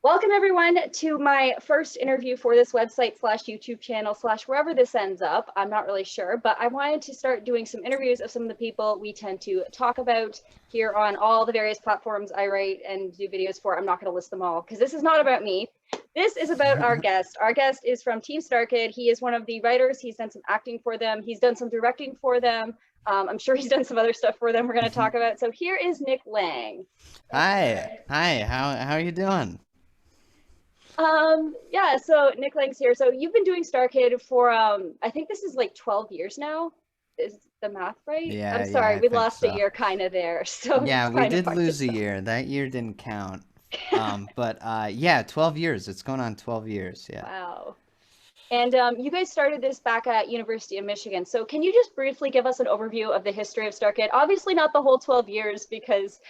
Welcome everyone to my first interview for this website slash YouTube channel slash wherever this ends up. I'm not really sure, but I wanted to start doing some interviews of some of the people we tend to talk about here on all the various platforms I write and do videos for. I'm not going to list them all because this is not about me. This is about our guest. Our guest is from Team StarKid. He is one of the writers. He's done some acting for them. He's done some directing for them. I'm sure he's done some other stuff for them we're going to talk about. So here is Nick Lang. Hi, how are you doing? Yeah, so Nick Lang's here. So you've been doing StarKid for I think this is like 12 years now. Is the math right? I'm Yeah, sorry, I we think lost a so. year kind of there. So it's Yeah, we kind of did hard to lose a tell. year. That year didn't count. But yeah, 12 years. It's going on 12 years. Yeah. Wow. And you guys started this back at University of Michigan. So can you just briefly give us an overview of the history of StarKid? Obviously not the whole 12 years because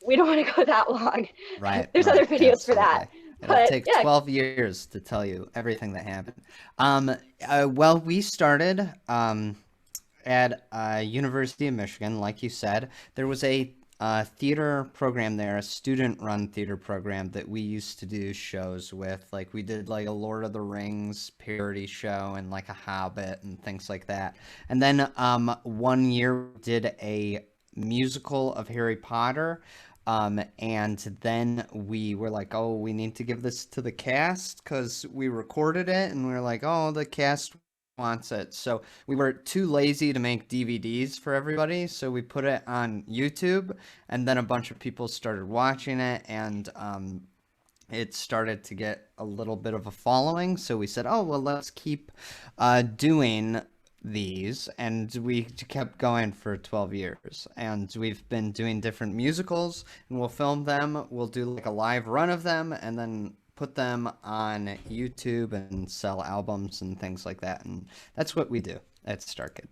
we don't want to go that long. Right, There's other right, videos for that. absolutely. It'll But take yeah, 12 years to tell you everything that happened. Well, we started at University of Michigan, like you said. There was a theater program there, a student-run theater program that we used to do shows with. Like we did like a Lord of the Rings parody show and like a Hobbit and things like that. And then one year we did a musical of Harry Potter. And then we were like, oh, we need to give this to the cast because we recorded it and we were like, oh, the cast wants it. So we were too lazy to make DVDs for everybody. So we put it on YouTube and then a bunch of people started watching it and it started to get a little bit of a following. So we said, oh, well, let's keep doing these. And we kept going for 12 years. And we've been doing different musicals and we'll film them. We'll do like a live run of them and then put them on YouTube and sell albums and things like that. And that's what we do at StarKid.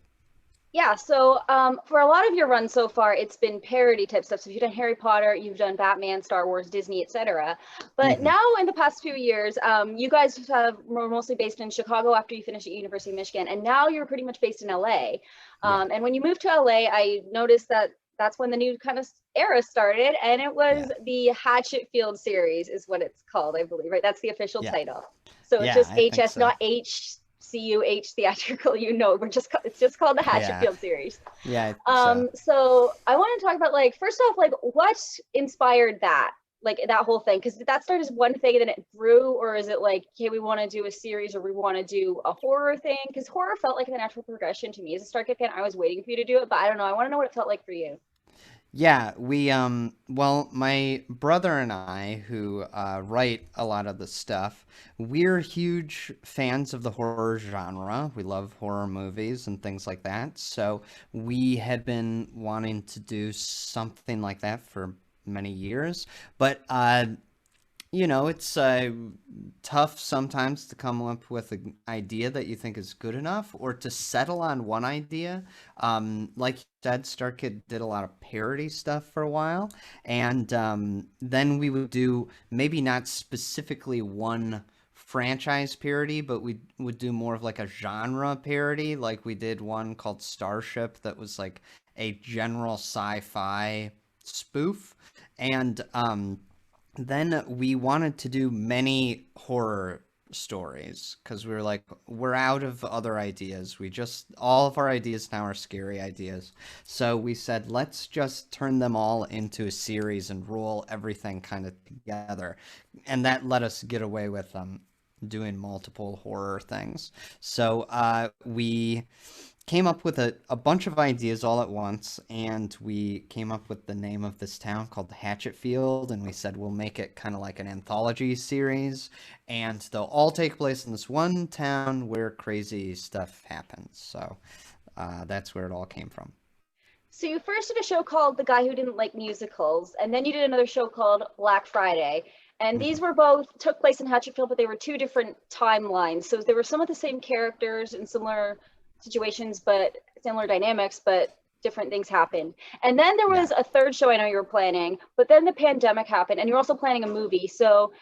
yeah, so for a lot of your run so far, it's been parody type stuff. So you've done Harry Potter, you've done Batman, Star Wars, Disney, etc. But Hmm. now in the past few years, you guys were mostly based in Chicago after you finished at University of Michigan, and now you're pretty much based in LA. Yeah. And when you moved to LA, I noticed that that's when the new kind of era started, and it was Yeah. the Hatchetfield series, is what it's called, I believe, right? That's the official Yeah. title. So it's Yeah, just I think HS, so. not HCUH theatrical. It's just called the Yeah. Hatchetfield series. Yeah, I think so. So I want to talk about like first off, like what inspired that, like that whole thing, because did that start as one thing and then it grew, or is it like, okay, we want to do a series or we want to do a horror thing? Because horror felt like the natural progression to me as a StarKid fan. I was waiting for you to do it, but I don't know. I want to know what it felt like for you. Yeah, well, my brother and I, who write a lot of the stuff, we're huge fans of the horror genre. We love horror movies and things like that. So we had been wanting to do something like that for many years. But it's tough sometimes to come up with an idea that you think is good enough or to settle on one idea. Like you said, StarKid did a lot of parody stuff for a while, and then we would do maybe not specifically one franchise parody, but we would do more of like a genre parody. Like we did one called Starship that was like a general sci-fi spoof. And then we wanted to do many horror stories because we were like, we're out of other ideas. All of our ideas now are scary ideas. So we said, let's just turn them all into a series and roll everything kind of together. And that let us get away with doing multiple horror things. So we came up with a bunch of ideas all at once, and we came up with the name of this town called Hatchetfield, and we said we'll make it kind of like an anthology series, and they'll all take place in this one town where crazy stuff happens. So that's where it all came from. So you first did a show called The Guy Who Didn't Like Musicals, and then you did another show called Black Friday. And these Hmm. were both took place in Hatchetfield, but they were two different timelines. So there were some of the same characters and similar situations, but similar dynamics, but different things happened. And then there Yeah. was a third show I know you were planning, but then the pandemic happened, and you're also planning a movie. So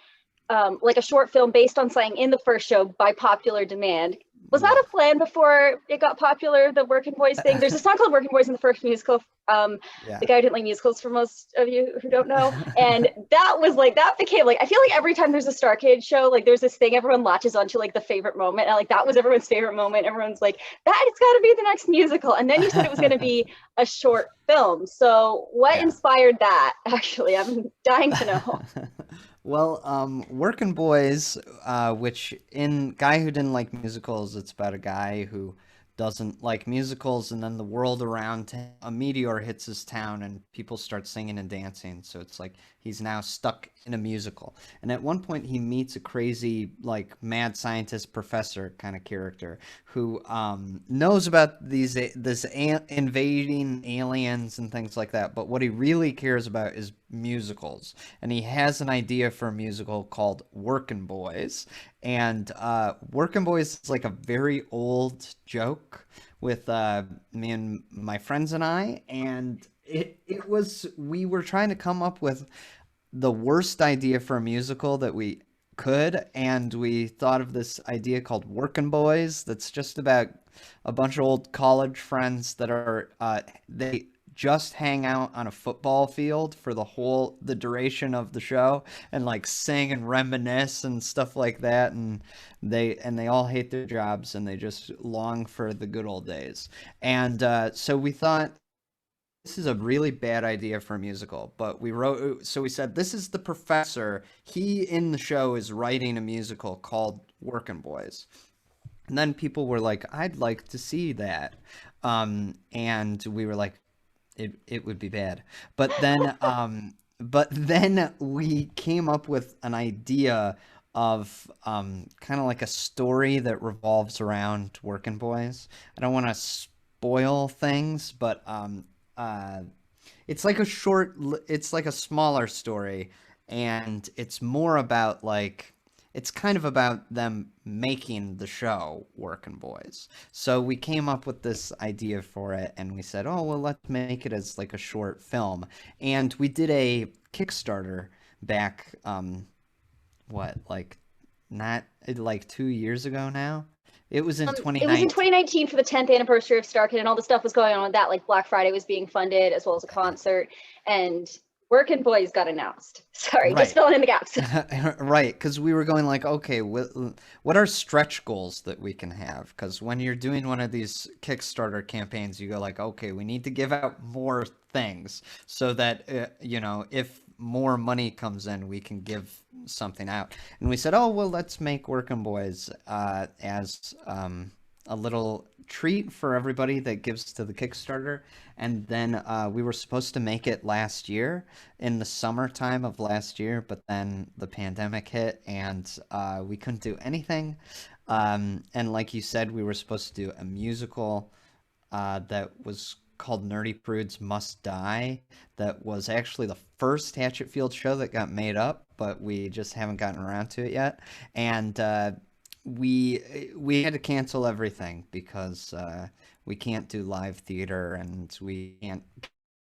like a short film based on something in the first show by popular demand. Was that a plan before it got popular, the Working Boys thing? There's a song called Working Boys in the first musical. Yeah. The guy who didn't like musicals, for most of you who don't know. And that was like, that became like, I feel like every time there's a StarKid show, like there's this thing everyone latches onto, like the favorite moment. And like that was everyone's favorite moment. Everyone's like, that it's got to be the next musical. And then you said it was going to be a short film. So what Yeah. inspired that? Actually, I'm dying to know. Well, Working Boys, which in Guy Who Didn't Like Musicals, it's about a guy who doesn't like musicals, and then the world around him, a meteor hits his town, and people start singing and dancing. So it's like he's now stuck in a musical. And at one point, he meets a crazy, like, mad scientist professor kind of character who knows about invading aliens and things like that. But what he really cares about is musicals, and he has an idea for a musical called Workin' Boys. And Workin' Boys is like a very old joke with me and my friends and I, and it was we were trying to come up with the worst idea for a musical that we could, and we thought of this idea called Workin' Boys that's just about a bunch of old college friends that are they just hang out on a football field for the duration of the show and like sing and reminisce and stuff like that, and they all hate their jobs and they just long for the good old days. And so we thought this is a really bad idea for a musical, but we said, this is the professor. He in the show is writing a musical called Workin' Boys. And then people were like, I'd like to see that. And we were like, it would be bad. But then we came up with an idea of kind of like a story that revolves around Working Boys. I don't want to spoil things, but uh, it's like it's like a smaller story, and it's more about like it's kind of about them making the show Working Boys. So we came up with this idea for it, and we said, oh, well, let's make it as like a short film. And we did a Kickstarter back, what, like not like 2 years ago now? It was in It was in 2019. 2019 for the 10th anniversary of StarKid, and all the stuff was going on with that. Like Black Friday was being funded as well as a concert, and Working Boys got announced. Sorry, just Right. filling in the gaps. Right, because we were going like, okay, what are stretch goals that we can have? Because when you're doing one of these Kickstarter campaigns, you go like, okay, we need to give out more things so that, if more money comes in, we can give something out. And we said, oh, well, let's make Working Boys as a little treat for everybody that gives to the Kickstarter. And then we were supposed to make it last year in the summertime of last year, but then the pandemic hit and we couldn't do anything. And like you said, we were supposed to do a musical that was called Nerdy Prudes Must Die. That was actually the first Hatchetfield show that got made up, but we just haven't gotten around to it yet. And we had to cancel everything because we can't do live theater and we can't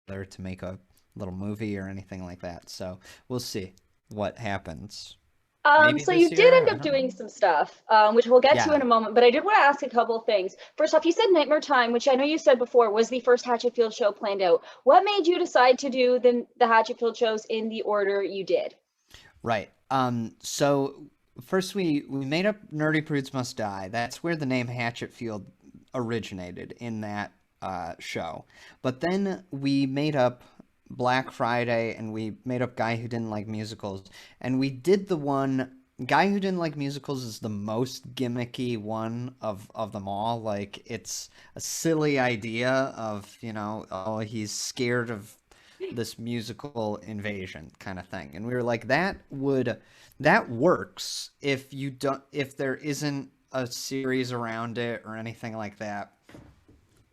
there to make a little movie or anything like that. So we'll see what happens. Maybe So you this did year. end I up don't know. doing some stuff, which we'll get to Yeah. in a moment, but I did want to ask a couple of things. First off, you said Nightmare Time, which I know you said before was the first Hatchetfield show planned out. What made you decide to do the Hatchetfield shows in the order you did? Right. So first we made up Nerdy Prudes Must Die. That's where the name Hatchetfield originated in that show. But then we made up Black Friday and we made up Guy Who Didn't Like Musicals. And we did the one Guy Who Didn't Like Musicals is the most gimmicky one of them all. Like it's a silly idea of, oh, he's scared of this musical invasion kind of thing. And we were like, that works if there isn't a series around it or anything like that.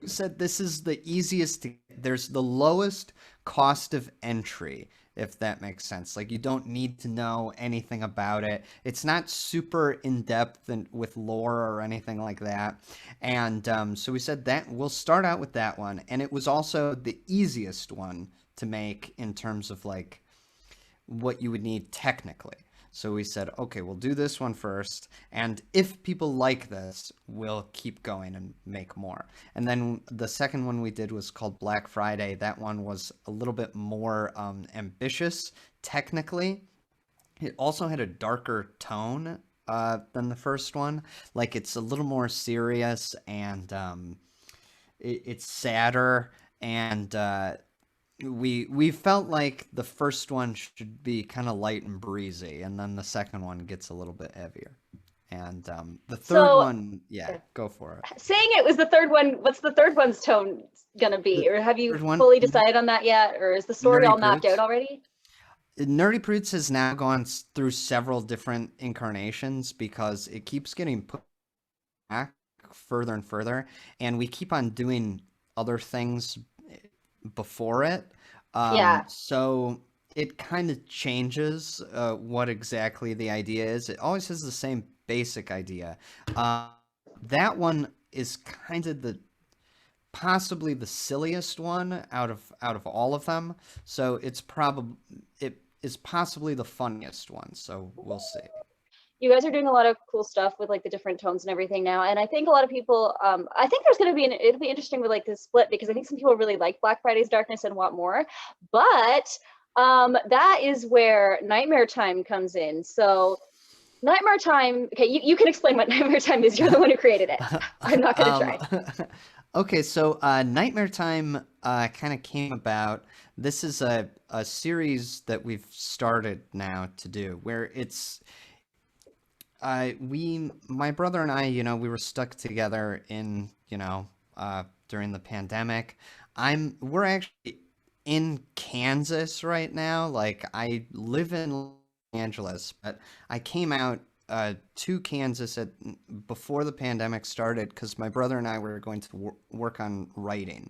We said this is the easiest there's the lowest cost of entry, if that makes sense. Like you don't need to know anything about it. It's not super in depth and with lore or anything like that. And so we said that we'll start out with that one, and it was also the easiest one to make in terms of like what you would need technically. So we said, okay, we'll do this one first, and if people like this, we'll keep going and make more. And then the second one we did was called Black Friday. That one was a little bit more ambitious technically. It also had a darker tone than the first one. Like it's a little more serious and it's sadder, and we felt like the first one should be kind of light and breezy, and then the second one gets a little bit heavier. And the third So, one, yeah, go for it. saying it was the third one, what's the third one's tone gonna The be? Or have you third one, fully decided on that yet? Or is the story Nerdy all mapped out Prudes. already? Nerdy Prudes has now gone through several different incarnations because it keeps getting put back further and further, and we keep on doing other things before it. Yeah. So it kind of changes what exactly the idea is. It always has the same basic idea. Uh, that one is kind of the possibly the silliest one out of all of them. So it is possibly the funniest one. So we'll see. You guys are doing a lot of cool stuff with like the different tones and everything now. And I think a lot of people, I think there's going to be, it'll be interesting with like this split because I think some people really like Black Friday's darkness and want more. But that is where Nightmare Time comes in. So Nightmare Time, okay, you can explain what Nightmare Time is. You're the one who created it. I'm not going to Um, try. okay, so Nightmare Time kind of came about. This is a series that we've started now to do where it's my brother and I, we were stuck together in, during the pandemic. We're actually in Kansas right now. Like I live in Los Angeles, but I came out to Kansas before the pandemic started because my brother and I were going to work on writing,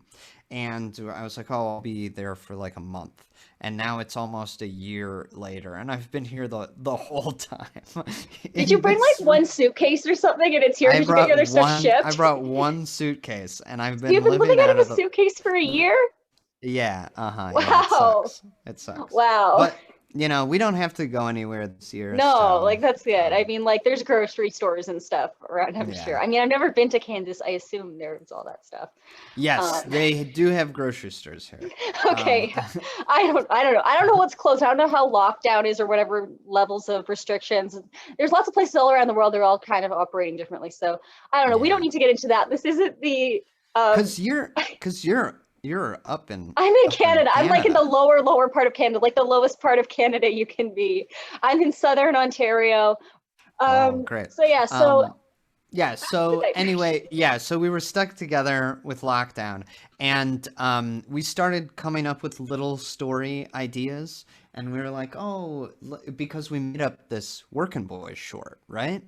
and I was like, "Oh, I'll be there for like a month." And now it's almost a year later, and I've been here the whole time. Did you In bring this, like one suitcase or something and it's here? I Did you get your brought other stuff one. I shipped? brought one suitcase, and I've You've been been living living out out of of a the. suitcase for a year? Yeah, uh-huh, yeah, it Wow. sucks. It sucks. Wow. But, we don't have to go anywhere this year, No, so like that's good. I um, mean, like there's grocery stores and stuff around, I'm sure. yeah. I mean, I've never been to Kansas. I assume there's all that stuff. Yes, Um, they do have grocery stores here. Um, okay. I don't know. I don't know what's closed. I don't know how lockdown is or whatever levels of restrictions. There's lots of places all around the world. They're all kind of operating differently. So I don't know. We don't yeah. need to get into that. This isn't the um 'Cause you're I'm in up in Canada. I'm like in the Canada. lower part of Canada, like the lowest part of Canada you can be. I'm in southern Ontario. Oh, great. So yeah, so Um, yeah, the so nightmares. anyway, yeah, so we were stuck together with lockdown, and we started coming up with little story ideas, and we were like, oh, because we made up this Working Boys short, right?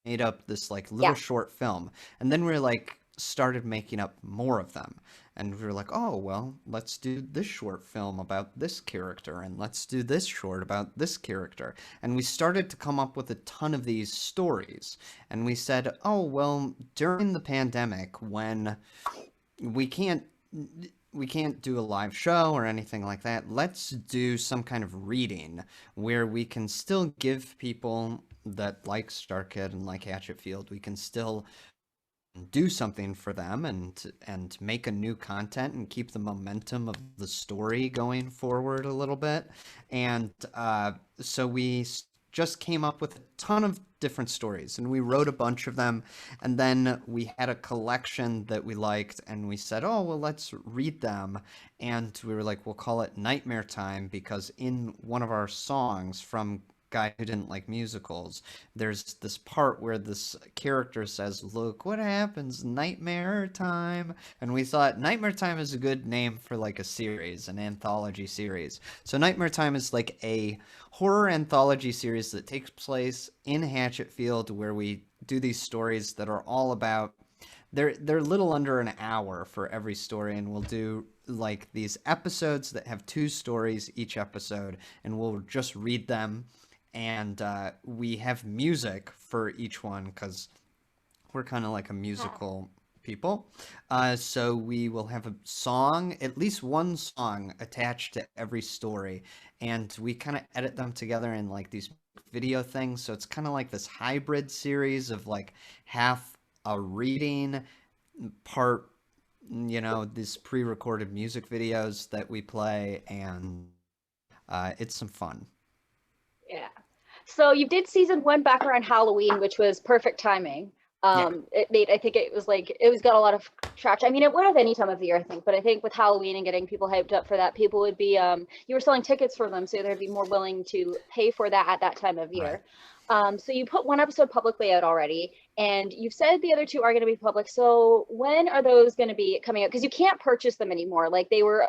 Made up this like little Yeah. short film, and then we were like started making up more of them, and we were like, oh well, let's do this short film about this character, and let's do this short about this character, and we started to come up with a ton of these stories, and we said, oh well, during the pandemic when we can't we can't do a live show or anything like that. Let's do some kind of reading where we can still give people that like StarKid and like Hatchetfield, we can still do something for them and make a new content and keep the momentum of the story going forward a little bit. And so just came up with a ton of different stories, and we wrote a bunch of them, and then we had a collection that we liked, and we said, oh well, let's read them. And we were like, we'll call it Nightmare Time, because in one of our songs from Guy Who Didn't Like Musicals, there's this part where this character says, look what happens, nightmare time. And we thought Nightmare Time is a good name for like a series, an anthology series. So Nightmare Time is like a horror anthology series that takes place in Hatchetfield, where we do these stories that are all about, they're little under an hour for every story, and we'll do like these episodes that have two stories each episode, and we'll just read them. And we have music for each one because we're kind of like a musical people. So we will have a song, at least one song attached to every story, and we kind of edit them together in like these video things. So it's kind of like this hybrid series of like half a reading part, these pre-recorded music videos that we play, and it's some fun. Yeah. So you did season 1 back around Halloween, which was perfect timing. Yeah, It made, I think it was like, it was got a lot of traction. I mean, it would have any time of the year, I think, but I think with Halloween and getting people hyped up for that, people would be, you were selling tickets for them, so they'd be more willing to pay for that at that time of right. year. So you put one episode publicly out already, and you've said the other two are going to be public. So when are those going to be coming out? Because you can't purchase them anymore. Like they were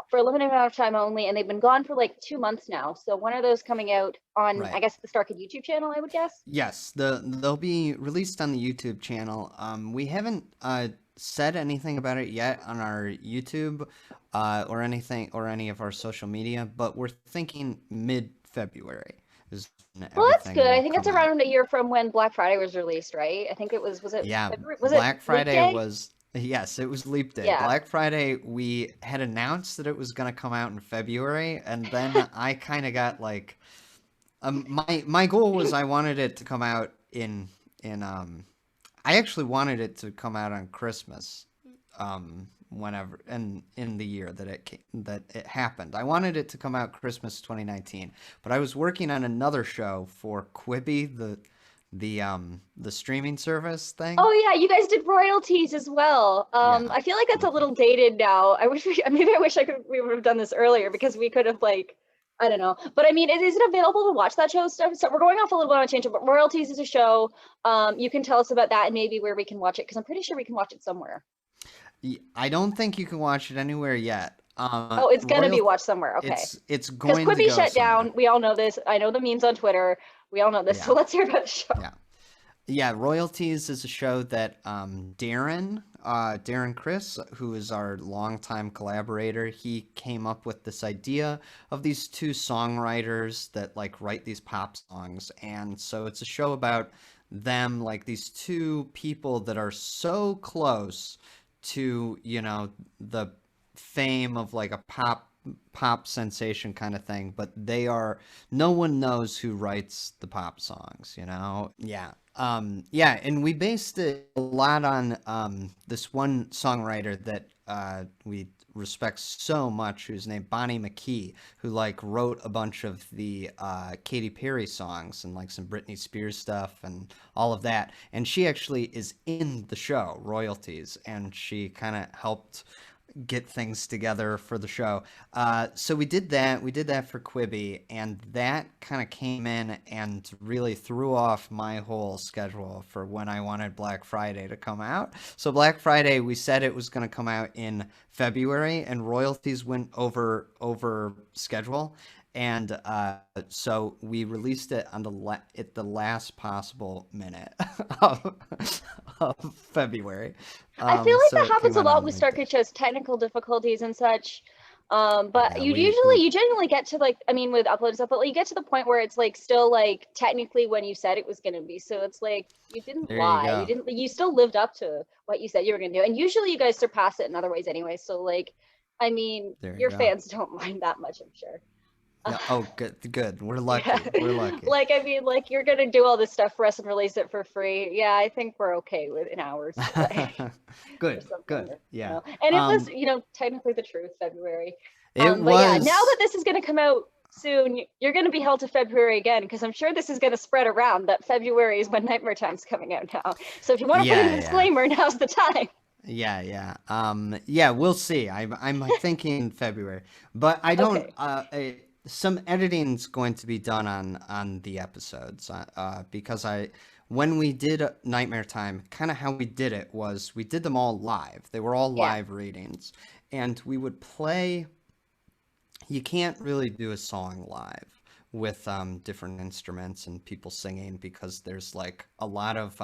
for a limited amount of time only, and they've been gone for like 2 months now. So when are those coming out on, I Right. guess, the StarKid YouTube channel, I would guess? Yes, they'll be released on the YouTube channel. We haven't said anything about it yet on our YouTube or anything or any of our social media, but we're thinking mid-February is when Well, that's everything good. I will think it's come out. around a year from when Black Friday was released, right? I think it was it Yeah, February? Was it Black Leap Friday Day? was, yes, it was Leap Day. Yeah. Black Friday, we had announced that it was going to come out in February, and then I kind of got like, my goal was I wanted it to come out in I actually wanted it to come out on Christmas, whenever in the year that it happened. I wanted it to come out Christmas 2019, but I was working on another show for Quibi, the streaming service thing. Oh yeah, you guys did royalties as well. Yeah. I feel like that's a little dated now. I wish maybe I wish we would have done this earlier because we could have like I don't know. But I mean, is it available to watch that show stuff? So we're going off a little bit on a tangent, but royalties is a show. You can tell us about that and maybe where we can watch it because I'm pretty sure we can watch it somewhere. I don't think you can watch it anywhere yet. Oh, it's gonna be Royal, watched somewhere. Okay. it's Because going to Quibi go shut somewhere. down. We all know this. I know the memes on Twitter. We all know this. Yeah, So let's hear about the show. yeah. Yeah, Royalties is a show that Darren Chris, who is our longtime collaborator, he came up with this idea of these two songwriters that like write these pop songs. And so it's a show about them, like these two people that are so close to, the fame of like a pop sensation kind of thing, but no one knows who writes the pop songs. Yeah. Yeah, and we based it a lot on this one songwriter that we respect so much, who's named Bonnie McKee, who like wrote a bunch of the Katy Perry songs and like some Britney Spears stuff and all of that. And she actually is in the show Royalties, and she kind of helped get things together for the show. So we did that. We did that for Quibi, and that kind of came in and really threw off my whole schedule for when I wanted Black Friday to come out. So Black Friday, we said it was going to come out in February, and Royalties went over schedule. And so we released it on at the last possible minute of, of February. I feel like So that it happens came a out lot on with Leap Day. StarKid shows, technical difficulties and such. But Yeah, we you genuinely get to like, I mean, with upload and stuff, but like, you get to the point where it's like still like technically when you said it was going to be. So it's like you didn't there you lie. go. You still lived up to what you said you were going to do. And usually you guys surpass it in other ways anyway. So like, I mean, There you your go. fans don't mind that much, I'm sure. Yeah. Oh, good, good. We're Yeah. lucky. We're lucky. Like, I mean, like you're gonna do all this stuff for us and release it for free. Yeah, I think we're okay with an hour's delay or Good, something, good. Yeah. And it was, Um, technically the truth, February. it But yeah, now that was. this is gonna come out soon, you're gonna be held to February again, because I'm sure this is gonna spread around that February is when Nightmare Time's coming out now. So if you want to put in Yeah, a yeah, disclaimer, now's the time. yeah, yeah. Yeah. We'll see. I'm thinking February, but I don't. Okay. Some editing's going to be done on the episodes. Because when we did Nightmare Time, kind of how we did it was we did them all live. They were all Yeah. live readings, and we would play. You can't really do a song live with different instruments and people singing because there's like a lot of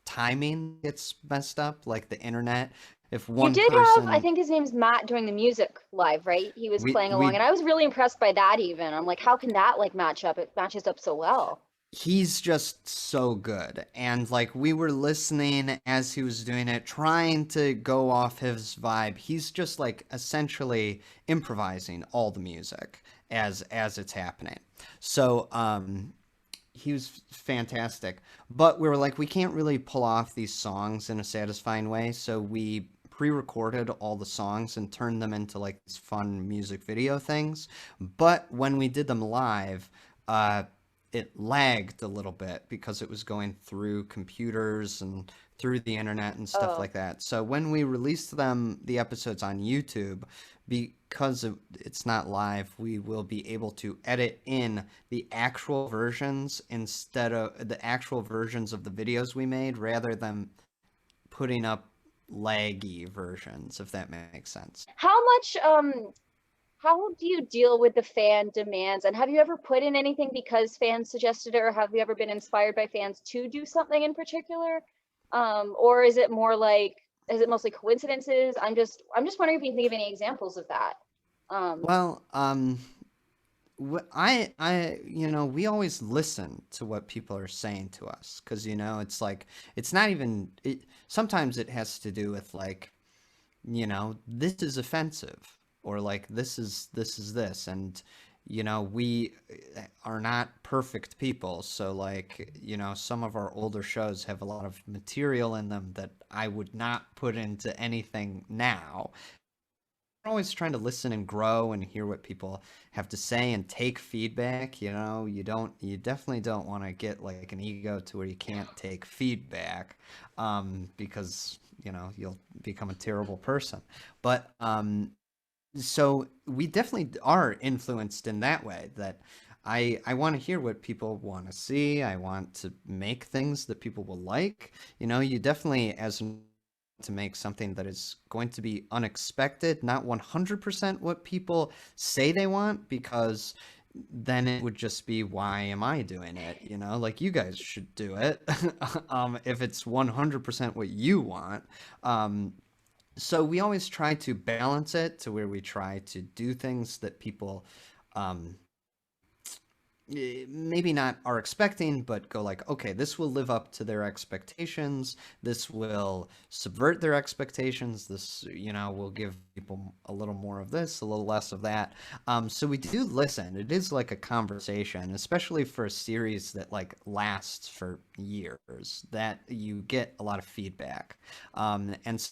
timing gets messed up, like the internet. If You one did have, I person, think his name's Matt doing the music live, right? He was we playing along, we and I was really impressed by that even. I'm like, how can that like match up? It matches up so well. he's just so good. And like we were listening as he was doing it, trying to go off his vibe. He's just like essentially improvising all the music as it's happening. So he was fantastic. But we were like, we can't really pull off these songs in a satisfying way, so we pre-recorded all the songs and turned them into like these fun music video things. But when we did them live, uh, it lagged a little bit because it was going through computers and through the internet and stuff Oh, like that. So when we released them, the episodes on YouTube, because it's not live, we will be able to edit in the actual versions instead of the actual versions of the videos we made rather than putting up laggy versions, if that makes sense. how much how do you deal with the fan demands? And have you ever put in anything because fans suggested it, or have you ever been inspired by fans to do something in particular? Or is it more like, is it mostly coincidences? I'm just wondering if you can think of any examples of that. Um, Well, we always listen to what people are saying to us because, it's like, it's not even, sometimes it has to do with like, this is offensive or like this is this. And, we are not perfect people. So like, some of our older shows have a lot of material in them that I would not put into anything now. Always trying to listen and grow and hear what people have to say and take feedback. You definitely don't want to get like an ego to where you can't take feedback, because you'll become a terrible person. But so we definitely are influenced in that way, that I want to hear what people want to see. I want to make things that people will like. You definitely, as to make something that is going to be unexpected, not 100% what people say they want, because then it would just be, why am I doing it? Like, you guys should do it. If it's 100% what you want. So we always try to balance it to where we try to do things that people um, maybe not are expecting, but go like, okay, this will live up to their expectations. This will subvert their expectations. This, will give people a little more of this, a little less of that. So we do listen. It is like a conversation, especially for a series that like lasts for years, that you get a lot of feedback. And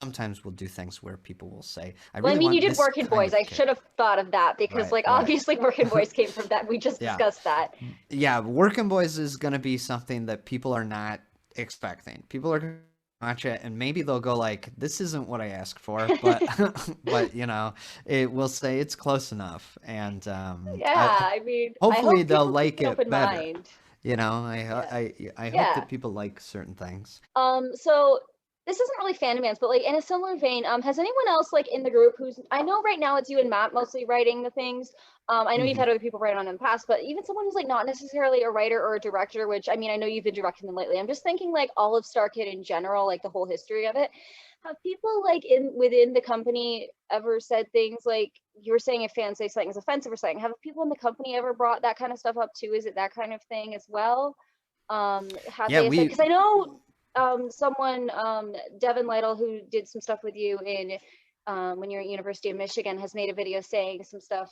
sometimes we'll do things where people will say, I well, I really mean, you want did this Working kind Boys. of I kid. should have thought of that because, Right, like, right. obviously, Working Boys came from that. We just Yeah. discussed that. Yeah, Working Boys is going to be something that people are not expecting. People are going to watch it and maybe they'll go like, this isn't what I asked for, but but it will say it's close enough. And Yeah, I mean, I hopefully hope they'll people keep like an it open better. mind. Yeah, I hope yeah. that people like certain things. So this isn't really fan demands, but like in a similar vein, has anyone else like in the group who's, I know right now it's you and Matt mostly writing the things. I know you've Hmm. had other people write on in the past, but even someone who's like not necessarily a writer or a director, which I mean, I know you've been directing them lately. I'm just thinking like all of StarKid in general, like the whole history of it. Have people like in within the company ever said things like you were saying if fans say something is offensive or something? Have people in the company ever brought that kind of stuff up too? Is it that kind of thing as well? Have Yeah, they said, because we I know someone, Devin Lytle, who did some stuff with you in when you're at University of Michigan, has made a video saying some stuff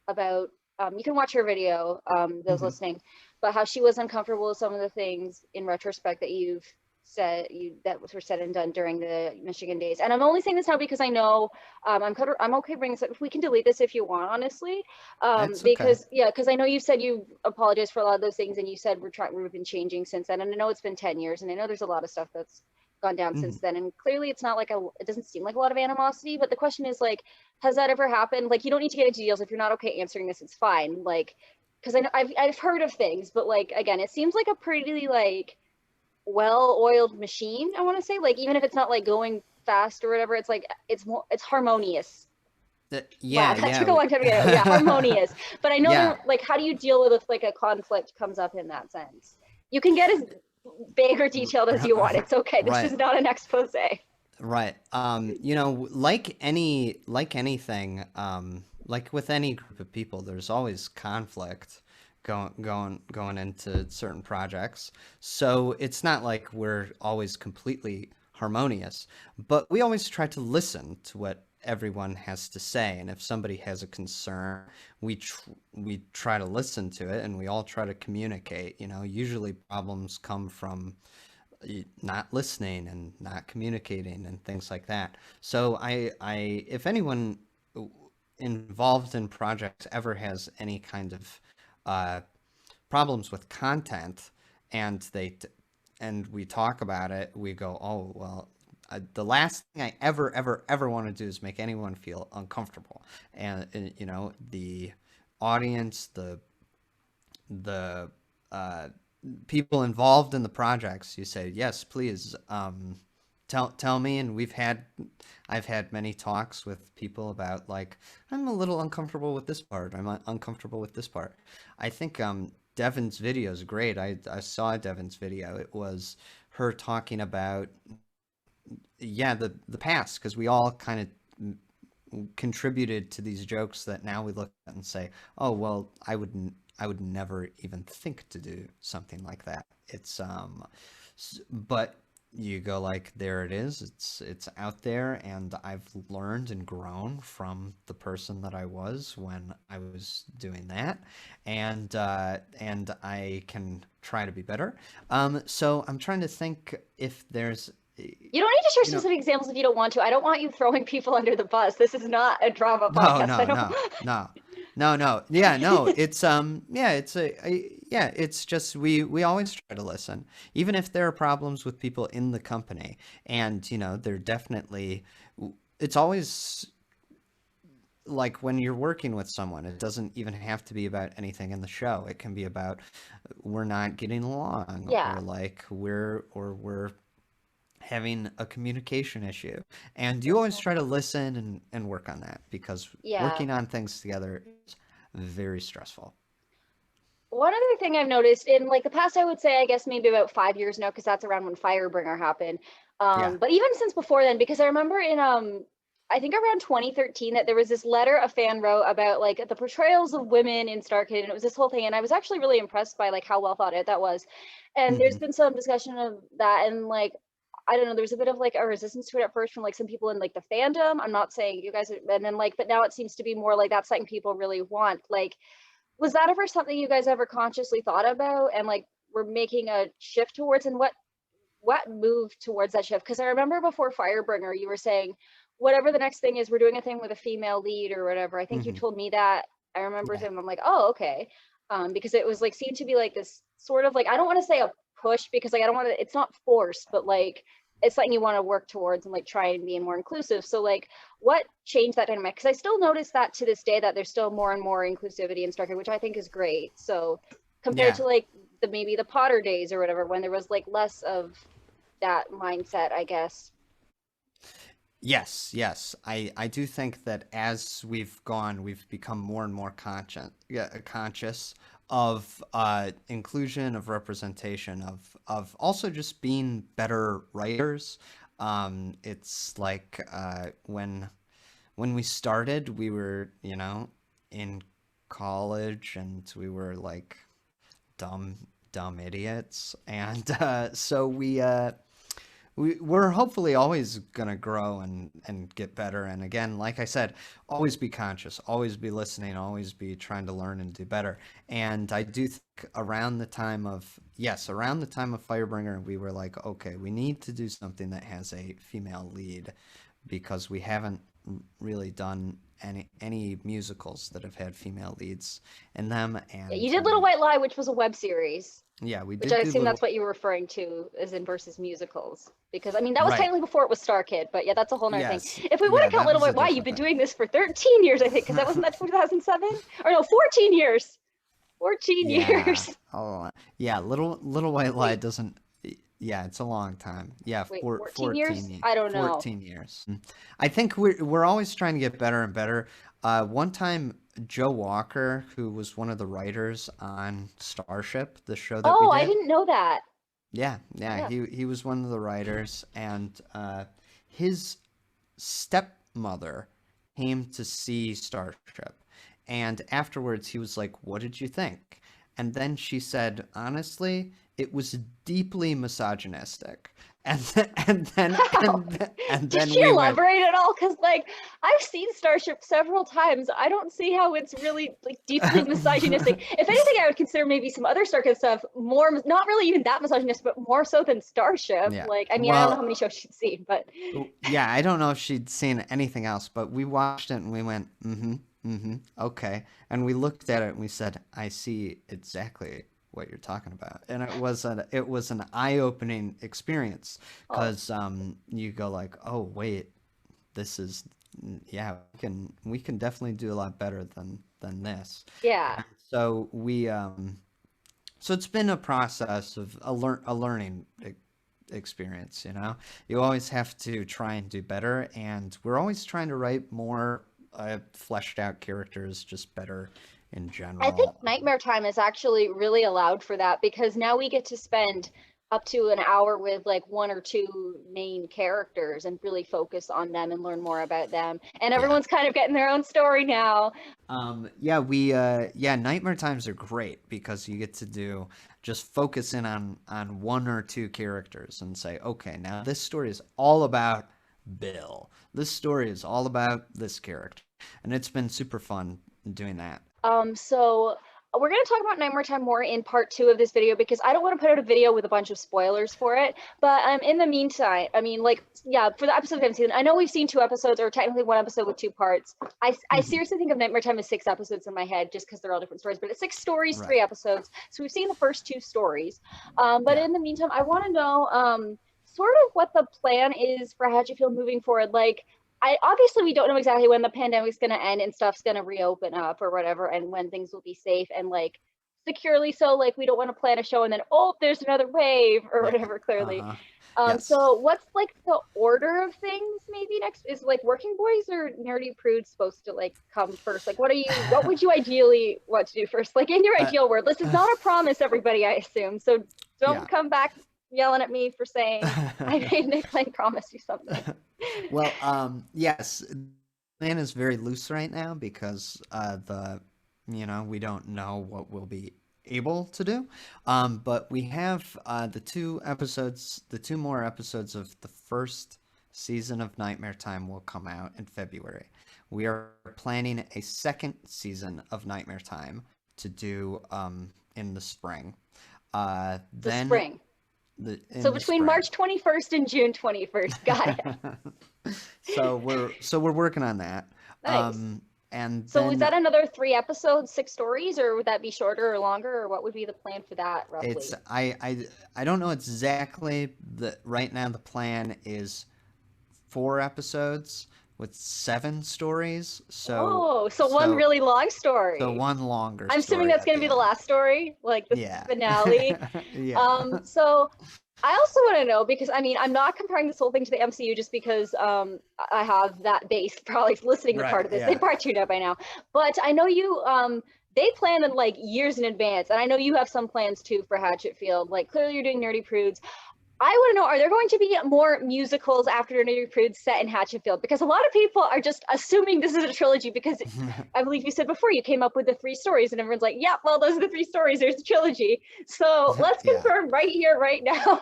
about. You can watch her video, those mhm. listening, but how she was uncomfortable with some of the things in retrospect that you've said that were said and done during the Michigan days. And I'm only saying this now because I know I'm okay bringing this up. If we can delete this if you want, honestly, That's okay. because yeah, because I know you said you apologized for a lot of those things, and you said we've been changing since then, and I know it's been 10 years, and I know there's a lot of stuff that's gone down Mhm. since then, and clearly it's not like it doesn't seem like a lot of animosity, but the question is like, has that ever happened? Like, you don't need to get into details if you're not okay answering this, it's fine, like, because I know I've heard of things, but like again, it seems like a pretty like well-oiled machine, I want to say, like even if it's not like going fast or whatever, it's like it's harmonious. Wow, Yeah, that yeah. took a long time to get out. Yeah, harmonious. But I know Yeah, they're like, how do you deal with if like a conflict comes up in that sense? You can get as big or detailed as you want. It's okay. This is right. not an expose. Right. like anything, like with any group of people, there's always conflict going into certain projects. So it's not like we're always completely harmonious, but we always try to listen to what everyone has to say. And if somebody has a concern, we try to listen to it, and we all try to communicate. Usually problems come from not listening and not communicating and things like that. So if anyone involved in projects ever has any kind of uh, problems with content, and and we talk about it, we go, oh well. The last thing I ever want to do is make anyone feel uncomfortable, and the audience, the people involved in the projects, you say, yes, please, tell me. And I've had many talks with people about, like, I'm a little uncomfortable with this part, I'm uncomfortable with this part. I think Devin's video is great. I saw Devin's video. It was her talking about, yeah, the past, because we all kind of contributed to these jokes that now we look at and say, oh well, I would never even think to do something like that. It's but you go, like, there it is. It's out there, and I've learned and grown from the person that I was when I was doing that, and I can try to be better. So I'm trying to think if there's, You don't need to share you know, specific examples if you don't want to. I don't want you throwing people under the bus. This is not a drama no, podcast. I no, don't. no, no, no, no. Yeah, no. It's yeah. Yeah. It's just we always try to listen, even if there are problems with people in the company, and they're definitely. It's always like when you're working with someone, it doesn't even have to be about anything in the show. It can be about we're not getting along, Yeah. or like we're having a communication issue. And you always try to listen and work on that, because Yeah. working on things together is very stressful. One other thing I've noticed in like the past, I would say, I guess maybe about 5 years now, because that's around when Firebringer happened. Yeah. But even since before then, because I remember in I think around 2013 that there was this letter a fan wrote about like the portrayals of women in StarKid, and it was this whole thing, and I was actually really impressed by like how well thought out that was. And there's Hmm. been some discussion of that, and like I don't know, there's a bit of like a resistance to it at first from like some people in like the fandom. I'm not saying you guys are, and then like, but now it seems to be more like that's something people really want. Like, was that ever something you guys ever consciously thought about and like were making a shift towards, and what moved towards that shift? Because I remember before Firebringer you were saying whatever the next thing is, we're doing a thing with a female lead or whatever. I think you Hmm. told me that. I remember Yeah. saying, I'm like, oh, okay. Because it was like seemed to be like this sort of like, I don't want to say a push, because like I don't want to, it's not forced, but like it's something you want to work towards and like try and be more inclusive. So like what changed that dynamic? Because I still notice that to this day that there's still more and more inclusivity in StarKid, which I think is great. So compared Yeah. to like the maybe the Potter days or whatever, when there was like less of that mindset, I guess. Yes, yes. I do think that as we've gone, we've become more and more conscious, yeah, conscious of inclusion, of representation, of also just being better writers. It's like when we started, we were, in college, and we were like dumb idiots, and so we're hopefully always going to grow and get better. And again, like I said, always be conscious, always be listening, always be trying to learn and do better. And I do think around the time of Firebringer, we were like, okay, we need to do something that has a female lead, because we haven't really done any musicals that have had female leads in them. Yeah, you And did Little White Lie, which was a web series, yeah, we which I did do assume little. that's what you were referring to as in versus musicals. Because I mean that was Right. technically before it was StarKid, but yeah, that's a whole nother thing. Yes. If we want Yeah, to count that Little was a White Lie, you've different been thing. doing this for 13 years, I think, because that wasn't that 2007? Or no, 14 years. 14 Yeah. years. Oh, yeah. Little White Lie Wait, doesn't. Yeah, it's a long time. Yeah, wait, 14 14, years? I don't know. 14 years. I think we're always trying to get better and better. One time, Joe Walker, who was one of the writers on Starship, the show that we Oh, I did. didn't know that. Yeah, yeah, Yeah. he was one of the writers, and his stepmother came to see Starship, and afterwards he was like, "What did you think?" And then she said, honestly, it was deeply misogynistic. How? And Did then she we went, elaborate at all? Because like I've seen Starship several times. I don't see how it's really like deeply misogynistic. If anything, I would consider maybe some other StarKid stuff more, not really even that misogynistic, but more so than Starship. yeah. Like, I mean, I don't know how Well, many shows she's seen, but yeah, I don't know if she'd seen anything else, but we watched it and we went, okay. And we looked at it and we said, I see exactly what you're talking about. And it was an eye-opening experience oh because you go like, oh wait, this is yeah, we can definitely do a lot better than this. yeah. And so it's been a process of a learning experience, you know? You always have to try and do better, and we're always trying to write more fleshed out characters, just better in I think general. Nightmare Time is actually really allowed for that because now we get to spend up to an hour with like one or two main characters and really focus on them and learn more about them. And Yeah. everyone's kind of getting their own story now. Yeah, Nightmare Times are great because you get to do just focus in on one or two characters and say, okay, now this story is all about Bill. This story is all about this character. And it's been super fun doing that. So we're going to talk about Nightmare Time more in part 2 of this video because I don't want to put out a video with a bunch of spoilers for it. But in the meantime, I mean, like, yeah, for the episode we haven't seen, I know we've seen 2 episodes or technically 1 episode with 2 parts. I Mhm. seriously think of Nightmare Time as 6 episodes in my head just because they're all different stories, but it's 6 stories, 3 Right. episodes. So we've seen the first 2 stories. But Yeah. in the meantime, I want to know sort of what the plan is for Hatchetfield moving forward. Like, I obviously we don't know exactly when the pandemic's going to end and stuff's going to reopen up or whatever, and when things will be safe and like securely. So like we don't want to plan a show and then oh there's another wave or Yeah. whatever. Clearly, Uh-huh. so Yes. what's like the order of things? Maybe next is like Working Boys or Nerdy Prudes supposed to like come first? Like what would you ideally want to do first? Like in your Uh, ideal world, this is not a promise, everybody. I assume so. yeah. Don't come back yelling at me for saying I made Nick Lane promise you something. Well, yes, the plan is very loose right now because we don't know what we'll be able to do. But we have the two more episodes of the first season of Nightmare Time will come out in February. We are planning a second season of Nightmare Time to do in the spring. The Then spring. So in the between spring. March 21st and June 21st. Got it. So we're working on that. Nice. And So is then that another 3 episodes, 6 stories, or would that be shorter or longer, or what would be the plan for that it's roughly? I don't know exactly. The right now the plan is 4 episodes with 7 stories. So Oh, so one so really long so story. one longer I'm assuming story that's at going to the be the end. last story, like the Yeah. finale. Yeah. So I also want to know because I mean I'm not comparing this whole thing to the MCU just because I have that base probably listening to Right. part of this. They Yeah. probably tuned out by now. But I know you they plan in like years in advance, and I know you have some plans too for Hatchetfield. Like clearly you're doing Nerdy Prudes. I want to know, are there going to be more musicals after Nerdy Prudes set in Hatchetfield? Because a lot of people are just assuming this is a trilogy because I believe you said before you came up with the 3 stories and everyone's like, yeah, well, those are the 3 stories. There's a trilogy. So let's Yeah. confirm right here, right now.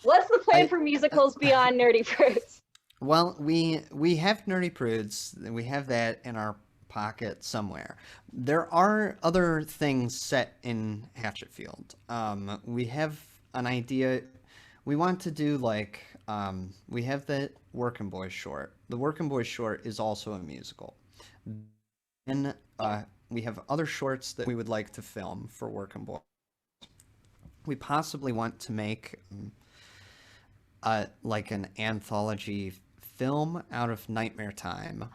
What's the plan I for musicals beyond Nerdy Prudes? Well, we have Nerdy Prudes. We have that in our pocket somewhere. There are other things set in Hatchetfield. We have an idea. We want to do like we have the Working Boys short. The Working Boys short is also a musical. And we have other shorts that we would like to film for Working Boys. We possibly want to make like an anthology film out of Nightmare Time.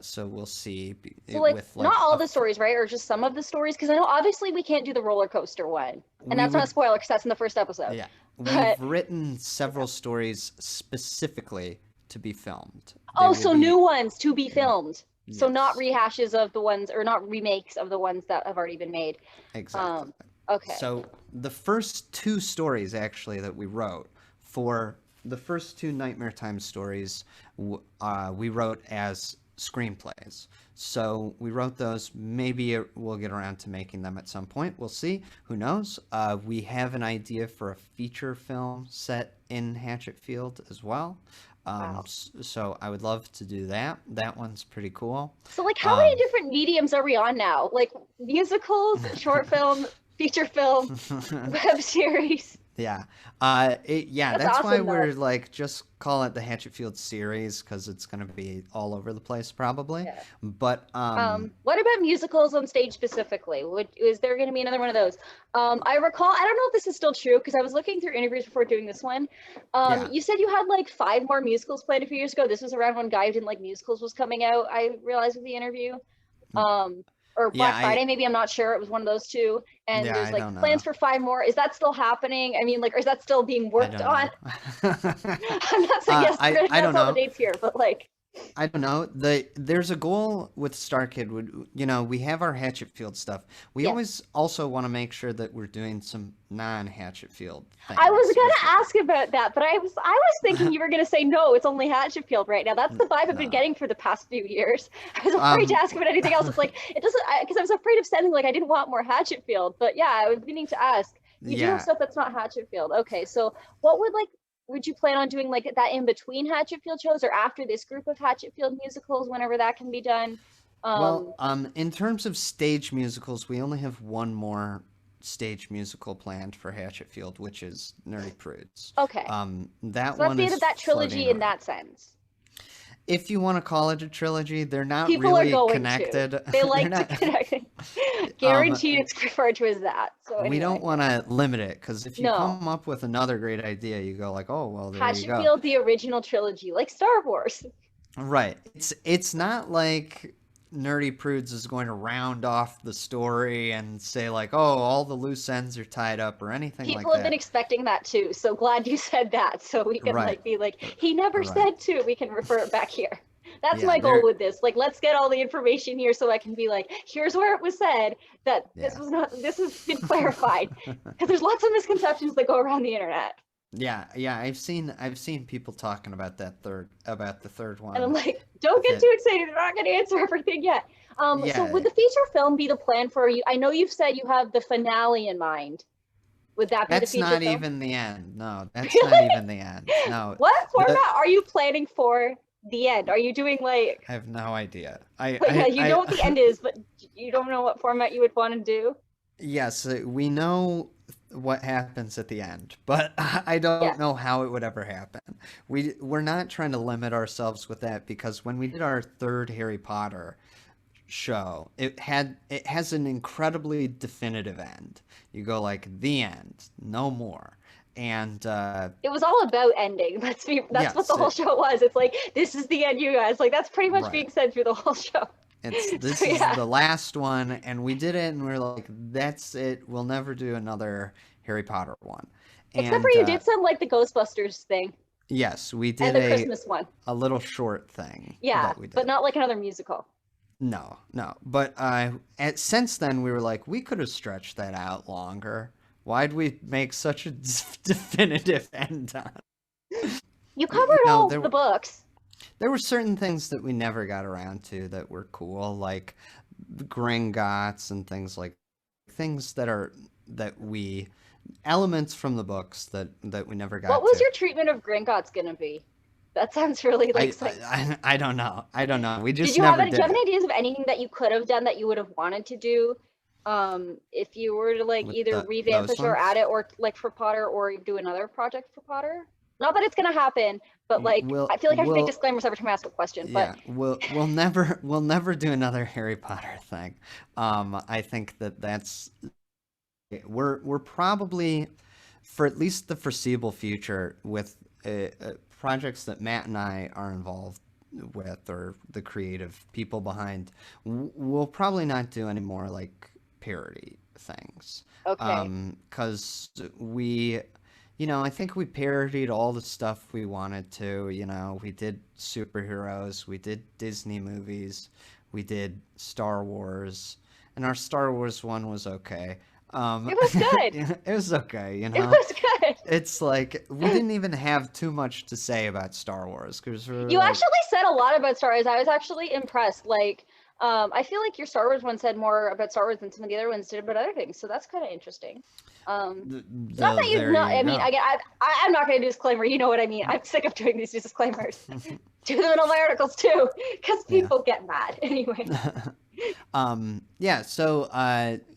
So we'll see So like with not like all the stories, right? Or just some of the stories? Because I know obviously we can't do the roller coaster one. And we that's not a would spoiler because that's in the first episode. yeah But we've written several stories specifically to be filmed. They oh, will so new be ones to be filmed. So not yes, rehashes of the ones or not remakes of the ones that have already been made. exactly. Um, okay. So the first 2 stories actually that we wrote for the first 2 Nightmare Time stories, we wrote as screenplays. So we wrote those. Maybe we'll get around to making them at some point. We'll see. Who knows? We have an idea for a feature film set in Hatchetfield as well. Wow. So I would love to do that. That one's pretty cool. So like how many Um, different mediums are we on now? Like musicals, short film, feature film, web series. Yeah. Yeah, That's that's why awesome though. we're like, just call it the Hatchetfield series because it's going to be all over the place probably. Yeah. But What about musicals on stage specifically? Is there going to be another one of those? I recall, I don't know if this is still true because I was looking through interviews before doing this one. yeah. You said you had like 5 more musicals planned a few years ago. This was around when Guy Who Didn't Like Musicals was coming out, I realized with the interview. Um, or Yeah, Black Friday, maybe, I'm not sure. It was one of those two. And yeah, there's I like don't plans know. for 5 more. Is that still happening? I mean, like, or is that still being I worked don't on? know. I'm not saying yes, we're gonna I announce don't all the know. dates here, but like, I don't know. There's a goal with StarKid. We have our Hatchetfield stuff. We yeah. always also want to make sure that we're doing some non-Hatchetfield I was things as gonna well. ask about that, but I was thinking you were gonna say no, it's only Hatchetfield right now. That's the vibe I've been No. getting for the past few years. I was afraid to Um, ask about anything else. It's like it doesn't because I was afraid of sounding like I didn't want more Hatchetfield. But yeah, I was meaning to ask. You do have yeah. stuff that's not Hatchetfield. Okay, so what would you plan on doing like that in between Hatchetfield shows or after this group of Hatchetfield musicals, whenever that can be done? Well, Um, in terms of stage musicals, we only have one more stage musical planned for Hatchetfield, which is Nerdy Prudes. okay. That So that's one the end is of that floating trilogy in around. that sense. If you want to call it a trilogy, they're not People are really going to. connected. They They're like to not. connect. Guaranteed Um, it's referred to as that. So we don't anyway, want to limit it because if you no. come up with another great idea, you go like, oh well, there you go. Hatchetfield, the original trilogy, like Star Wars. Right. It's not like Nerdy Prudes is going to round off the story and say like, oh, all the loose ends are tied up or anything like People have been that. expecting that too. So glad you said that. So we can Right. like be like, he never Right. said to. We can refer it back here. That's Yeah, my goal there with this. Like, let's get all the information here so I can be like, here's where it was said that this yeah. was not, this has been clarified. Because there's lots of misconceptions that go around the internet. Yeah, I've seen people talking about the third And I'm one like, don't get that too excited. They're not going to answer everything yet. So yeah, would the feature film be the plan for you? I know you've said you have the finale in mind. Would that be the that's feature not film? even the end. No, that's not Really? even the end. No. What The format are you planning for the end? Are you doing I have no idea. like yeah, you know what the end is, but you don't know what format you would want to do? Yes, we know what happens at the end, but I Yeah. don't know how it would ever happen. We're not trying to limit ourselves with that because when we did our third Harry Potter show, it has an incredibly definitive end. You go like the end, no more. And It was all about ending. That's what the yes, whole show was. It's like this is the end, you guys. Like that's pretty much right. being said through the whole show. This So is yeah. the last one, and we did it, and we're like, that's it. We'll never do another Harry Potter one. Except for And you did some like the Ghostbusters thing yes, we and did the Christmas one. a little short thing Yeah, that we but did. not like another musical. No, no. But since then, we were like, we could have stretched that out longer. Why'd we make such a definitive end on? You You covered know, all the books. there were certain things that we never got around to that were cool, like the Gringotts and things like things that we elements from the books that we never What got was to. your treatment of Gringotts gonna be? That sounds really like I don't know. I don't know. We did just you have never any do you did have any it. ideas of anything that you could have done that you would have wanted to do? If you were to like With either revamp the those show or ones. add it or like for Potter or do another project for Potter? Not that it's gonna happen, but like We'll I feel like I have to make we'll disclaimers every time I ask a question. But yeah, we'll never do another Harry Potter thing. I think that's we're probably for at least the foreseeable future with projects that Matt and I are involved with or the creative people behind. We'll probably not do any more like parody things. okay. Because I think we parodied all the stuff we wanted to. We did superheroes, we did Disney movies, we did Star Wars, and our Star Wars one was okay. It was good. Yeah, it was okay, you It know. was good. It's like we didn't even have too much to say about Star Wars because we were You like, actually said a lot about Star Wars. I was actually impressed. Like, I feel like your Star Wars one said more about Star Wars than some of the other ones did about other things. So that's kind of interesting. Not that you There not. you I mean, go. I'm not going to do disclaimer. You know what I mean. I'm sick of doing these disclaimers. Do them in all my articles too, because Yeah. people get mad anyway. Yeah, so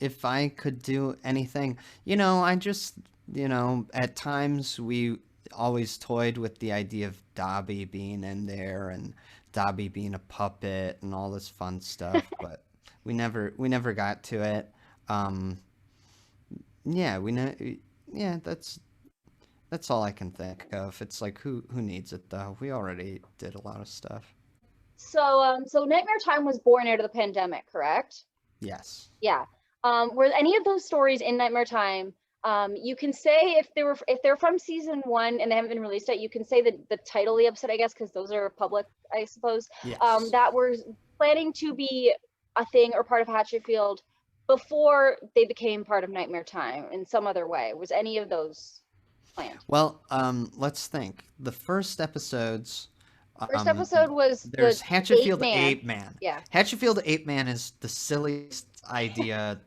if I could do anything, you know, I just, you know, at times we always toyed with the idea of Dobby being in there and Dobby being a puppet and all this fun stuff, but we never got to it. Um, yeah, yeah, that's all I can think of. It's like who needs it though? We already did a lot of stuff. So Nightmare Time was born out of the pandemic, correct? Yes. Yeah. Were any of those stories in Nightmare Time? You can say if they're from season one and they haven't been released yet, you can say the title of the episode, I guess, because those are public, I suppose. Yes. That were planning to be a thing or part of Hatchetfield before they became part of Nightmare Time in some other way. Was any of those planned? Well, let's think. The first episodes, First episode was there's the Ape Hatchetfield Man. Ape Man. Yeah. Hatchetfield Ape Man is the silliest idea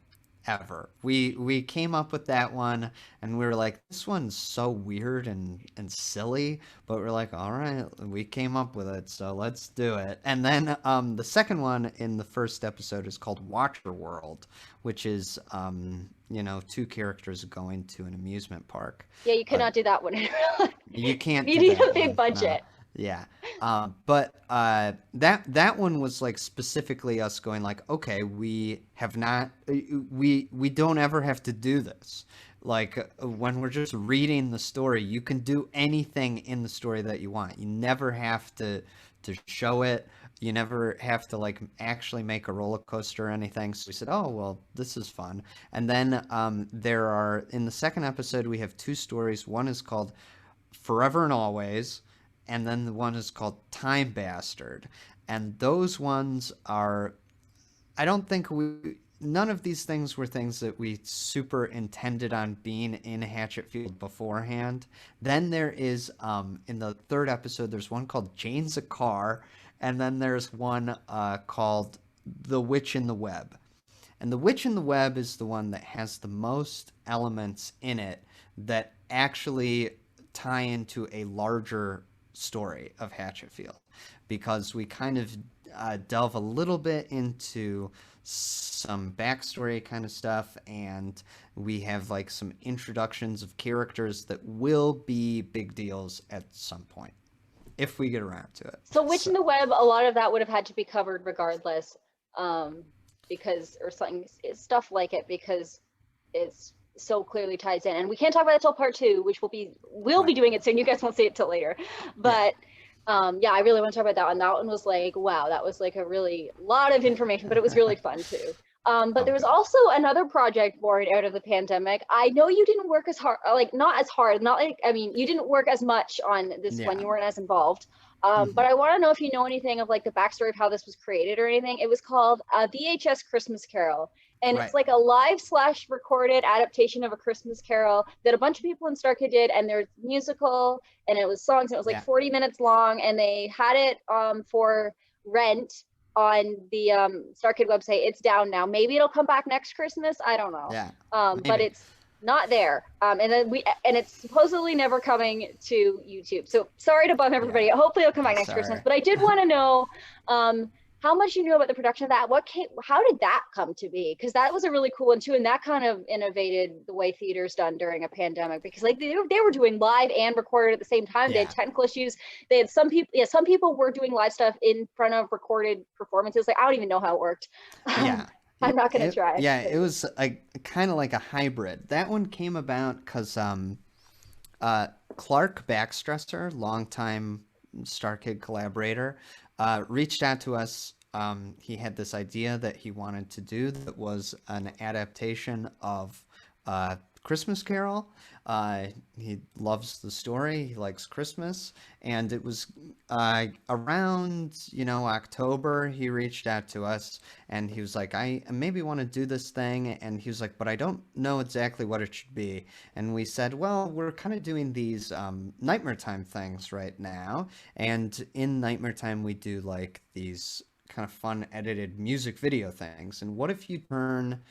ever. We came up with that one, and we were like, this one's so weird and silly, but we're like, all right, we came up with it, so let's do it. And then the second one in the first episode is called Watcher World, which is you know, two characters going to an amusement park. Yeah, you Uh, cannot do that one. you can't You do need that a big one. No. budget. Yeah. But that one was like specifically us going like, okay, we have not we don't ever have to do this. Like when we're just reading the story, you can do anything in the story that you want. You never have to show it. You never have to like actually make a roller coaster or anything. So we said, oh well, this is fun. And then there are in the second episode we have two stories. One is called Forever and Always, and then the one is called Time Bastard. And those ones are, I don't think none of these things were things that we super intended on being in Hatchetfield beforehand. Then there is, in the third episode, there's one called Jane's a Car, and then there's one called The Witch in the Web. And The Witch in the Web is the one that has the most elements in it that actually tie into a larger story of Hatchetfield, because we kind of delve a little bit into some backstory kind of stuff, and we have like some introductions of characters that will be big deals at some point if we get around to it. So Witch So in the Web, a lot of that would have had to be covered regardless, because or something stuff like it because it's so clearly ties in. And we can't talk about it till part two, which we'll be right, doing it soon. You guys won't see it till later. yeah, But yeah, I really want to talk about that one. That one was like, wow, that was like a really lot of information, but it was really fun too. But oh there was good, also another project born out of the pandemic. I know you didn't work as hard, like not as hard, not like, I mean, you didn't work as much on this one. yeah, You weren't as involved. hmm But I want to know if you know anything of like the backstory of how this was created or anything. It was called VHS Christmas Carol. And it's right, like a live slash recorded adaptation of a Christmas Carol that a bunch of people in StarKid did. And there's musical and it was songs. And it was like yeah, 40 minutes long. And they had it for rent on the StarKid website. It's down now. Maybe it'll come back next Christmas. I don't know. yeah, But maybe, it's not there. And it's supposedly never coming to YouTube. So sorry to bum yeah, everybody. Hopefully it'll come back next Christmas. sorry. But I did want to know how much you knew about the production of that. How did that come to be? Because that was a really cool one too, and that kind of innovated the way theater's done during a pandemic. Because like they were doing live and recorded at the same time. They had Yeah, technical issues. They had some people. Yeah, some people were doing live stuff in front of recorded performances. Like I don't even know how it worked. yeah. I'm not gonna try. Yeah, it was a kind of like a hybrid. That one came about because Clark Backstresser, longtime StarKid collaborator, reached out to us. He had this idea that he wanted to do that was an adaptation of Christmas Carol. He loves the story. He likes Christmas, and it was around October. He reached out to us, and he was like, "I maybe want to do this thing," and he was like, "But I don't know exactly what it should be." And we said, "Well, we're kind of doing these Nightmare Time things right now, and in Nightmare Time we do like these." Kind of fun edited music video things. And what if you turn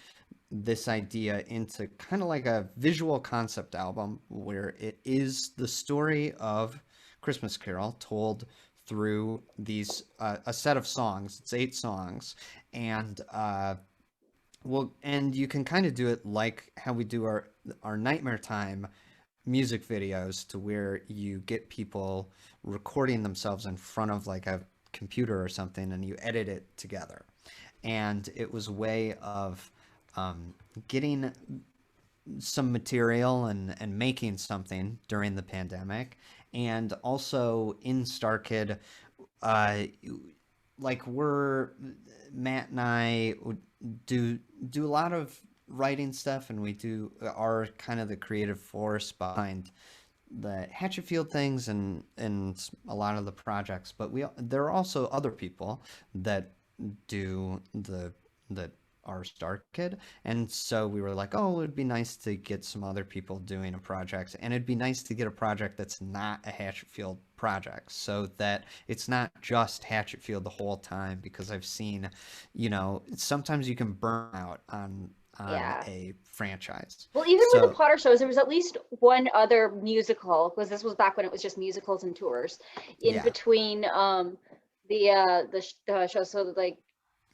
this idea into kind of like a visual concept album where it is the story of Christmas Carol told through these a set of songs. It's 8 songs, and and you can kind of do it like how we do our Nightmare Time music videos, to where you get people recording themselves in front of like a computer or something, and you edit it together. And it was a way of getting some material and making something during the pandemic. And also in StarKid, uh, like we're Matt and I do do a lot of writing stuff, and we do are kind of the creative force behind the Hatchetfield things and a lot of the projects. But there are also other people that do the our Star Kid, and so we were like, oh, it'd be nice to get some other people doing a project, and it'd be nice to get a project that's not a Hatchetfield project, so that it's not just Hatchetfield the whole time. Because I've seen, sometimes you can burn out on Yeah. a franchise. Well, even with the So Potter shows, there was at least one other musical, because this was back when it was just musicals and tours in yeah, between the show. So like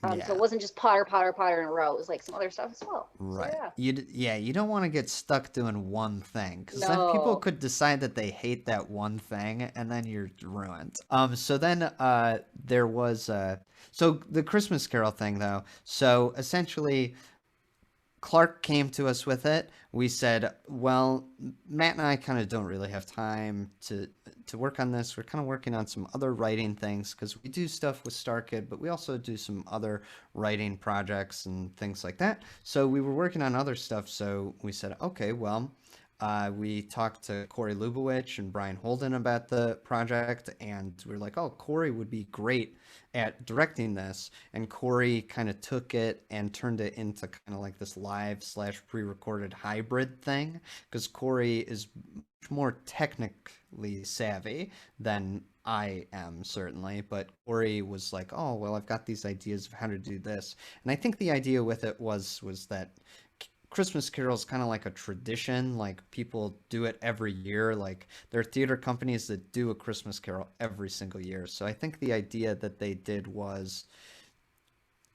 so it yeah. wasn't just Potter, Potter, Potter in a row. It was like some other stuff as well. So Right. yeah. Yeah, you don't want to get stuck doing one thing, because then people No. could decide that they hate that one thing, and then you're ruined. So then there was so the Christmas Carol thing though. So essentially Clark came to us with it. We said, well, Matt and I kind of don't really have time to work on this. We're kind of working on some other writing things, because we do stuff with StarKid, but we also do some other writing projects and things like that. So we were working on other stuff. So we said, okay, well, we talked to Corey Lubowich and Brian Holden about the project, and we were like, oh, Corey would be great at directing this. And Corey kind of took it and turned it into kind of like this live slash pre-recorded hybrid thing, because Corey is much more technically savvy than I am, certainly. But Corey was like, oh, well, I've got these ideas of how to do this. And I think the idea with it was that Christmas Carol is kind of like a tradition. Like people do it every year. Like there are theater companies that do a Christmas Carol every single year. So I think the idea that they did was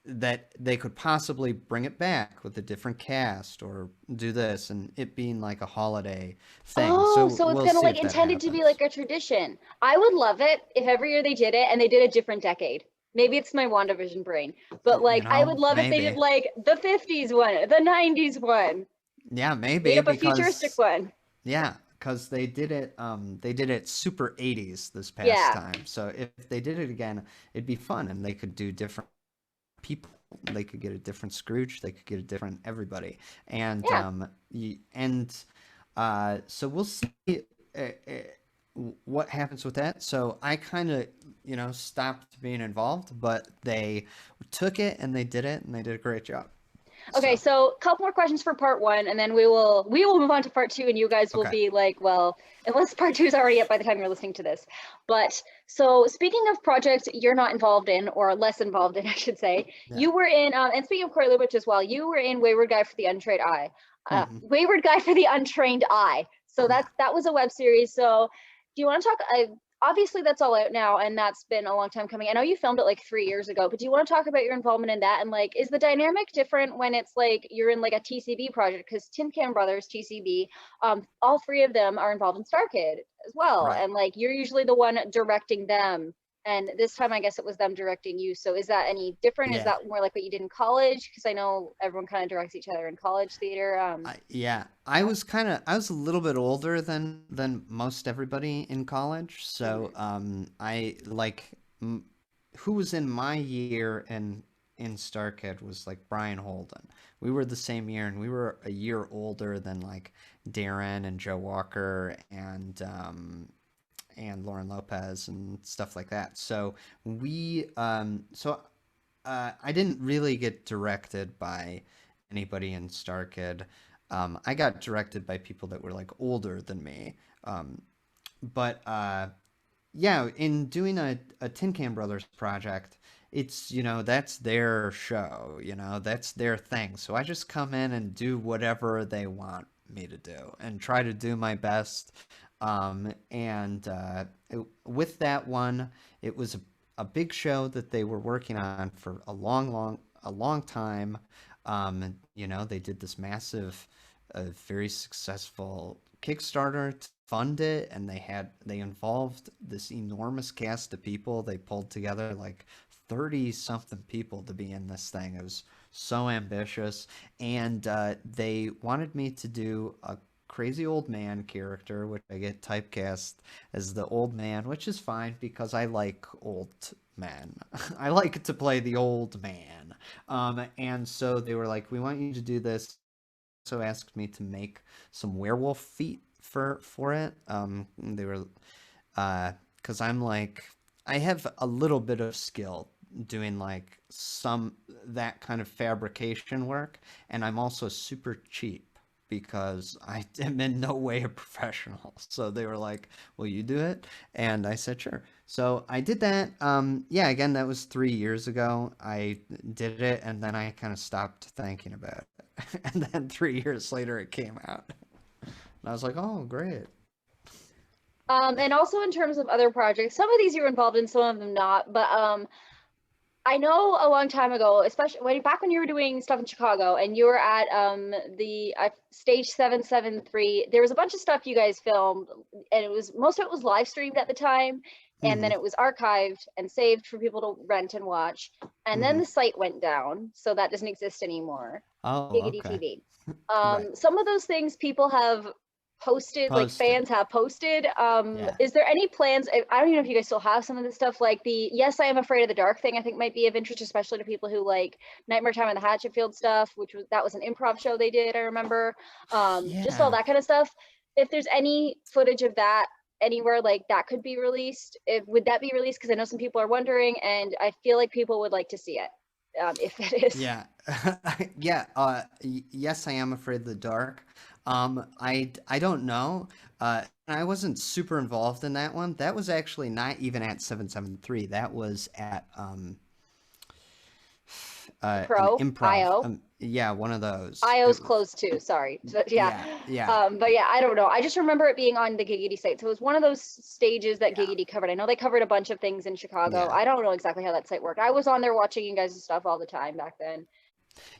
that they could possibly bring it back with a different cast, or do this and it being like a holiday thing. Oh, So so it's we'll kind of see like if that intended to be like happens. a tradition. I would love it if every year they did it and they did a different decade. Maybe it's my WandaVision brain, but like I would love if they did Maybe. like the 50s one, the 90s one, Yeah, made maybe up a futuristic because one. yeah, because they did it super 80s this past Yeah. time. So if they did it again, it'd be fun, and they could do different people. They could get a different Scrooge. They could get a different everybody. And Yeah. so we'll see uh, what happens with that. So I kind of stopped being involved, but they took it and they did it, and they did a great job. Okay, So so a couple more questions for part one, and then we will move on to part two, and you guys will okay, be like, well, unless part two is already up by the time you're listening to this. But so speaking of projects you're not involved in, or less involved in, I should say, yeah. you were in, and speaking of Corey Lubitsch as well, you were in Wayward Guy for the Untrained Eye. Hmm. Wayward Guy for the Untrained Eye. So Yeah. that was a web series. So do you want to talk? Obviously that's all out now, and that's been a long time coming. I know you filmed it like 3 years ago, but do you want to talk about your involvement in that? And like, is the dynamic different when it's like you're in like a TCB project? Because Tim Cam Brothers, TCB, all three of them are involved in StarKid as well, Right. and like you're usually the one directing them, and this time I guess it was them directing you. So is that any different? Is Yeah. that more like what you did in college? Because I know everyone kind of directs each other in college theater. Yeah, Yeah. I was a little bit older than most everybody in college, so Mhm. I like who was in my year and in StarKid was like Brian Holden. We were the same year, and we were a year older than like Darren and Joe Walker and Lauren Lopez and stuff like that. So I didn't really get directed by anybody in StarKid. I got directed by people that were like older than me. But yeah, in doing a Tin Can Brothers project, it's, that's their show, that's their thing. So I just come in and do whatever they want me to do and try to do my best. With that one, it was a big show that they were working on for a long time. They did this massive, very successful Kickstarter to fund it, and they involved this enormous cast of people. They pulled together like 30 something people to be in this thing. It was so ambitious, and they wanted me to do a crazy old man character, which I get typecast as the old man, which is fine because I like old men. I like to play the old man. And so they were like, we want you to do this. So asked me to make some werewolf feet for it. They were because I'm like, I have a little bit of skill doing like some that kind of fabrication work, and I'm also super cheap because I am in no way a professional. So they were like, will you do it? And I said, sure. So I did that. Yeah, again, that was 3 years ago. I did it, and then I kind of stopped thinking about it. And then 3 years later, it came out. And I was like, oh, great. And also in terms of other projects, some of these you were involved in, some of them not. But I know a long time ago, especially back when you were doing stuff in Chicago and you were at the stage 773, there was a bunch of stuff you guys filmed, and most of it was live streamed at the time, and Mm-hmm. then it was archived and saved for people to rent and watch. And then Mm-hmm. the site went down, so that doesn't exist anymore. Oh, Giggity okay. TV. Right. Some of those things people have posted, like Posted. fans have posted. Yeah. Is there any plans? I don't even know if you guys still have some of this stuff, like the Yes, I Am Afraid of the Dark thing. I think might be of interest, especially to people who like Nightmare Time and the Hatchetfield stuff, that was an improv show they did, I remember. Just all Yeah. that kind of stuff. If there's any footage of that anywhere, like that could be released, would that be released? Because I know some people are wondering, and I feel like people would like to see it, if it is. Yeah. Yeah. Yes, I am afraid of the dark. I don't know. I wasn't super involved in that one. That was actually not even at 773. That was at an Pro improv. IO. Yeah, one of those. IO's closed too, sorry. So, yeah. Yeah, yeah, But yeah, I don't know. I just remember it being on the Giggity site. So it was one of those stages that yeah, Giggity covered. I know they covered a bunch of things in Chicago. yeah, I don't know exactly how that site worked. I was on there watching you guys' stuff all the time back then.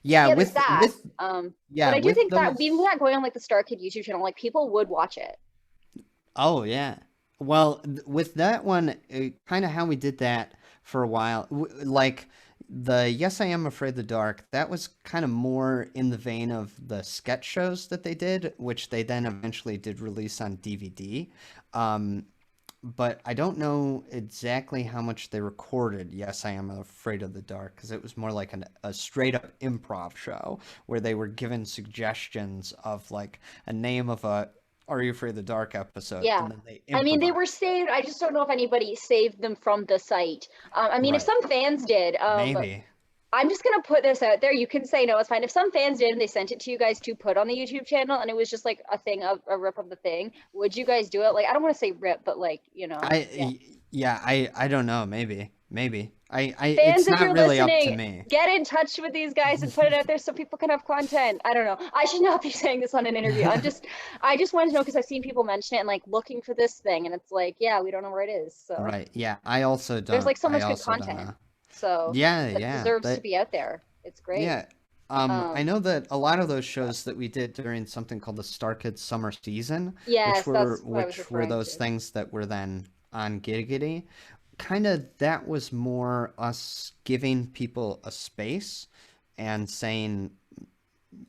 yeah. Yeah, there's that. But Yeah, I do with think that even those. that going on like the StarKid YouTube channel, like people would watch it. Oh yeah. Well, with that one, kind of how we did that for a while, like the Yes, I Am Afraid of the Dark, that was kind of more in the vein of the sketch shows that they did, which they then eventually did release on DVD. Um, but I don't know exactly how much they recorded Yes, I Am Afraid of the Dark, because it was more like a straight up improv show where they were given suggestions of like a name of a Are You Afraid of the Dark episode, Yeah. and then they I mean, they were improvised. saved. I just don't know if anybody saved them from the site. I mean, if Right. some fans did, Maybe. I'm just gonna put this out there. You can say no, it's fine. If some fans did and they sent it to you guys to put on the YouTube channel, and it was just like a thing of a rip of the thing, would you guys do it? Like, I don't want to say rip, but like, yeah. Yeah, I don't know. Maybe. Fans, It's if not you're really up to listening, me. get in touch with these guys and put it out there so people can have content. I don't know. I should not be saying this on an interview. I just wanted to know because I've seen people mention it and like looking for this thing, and it's like, yeah, we don't know where it is. So Right. Yeah, there's like so I much good also don't content. know. So Yeah, that yeah. deserves to That be out there. It's great. yeah. I Um, know that a lot of those shows that we did during something called the StarKid Summer Season, yes, that's what I was which were referring those to. things that were then on Giggity, kind of that was more us giving people a space and saying,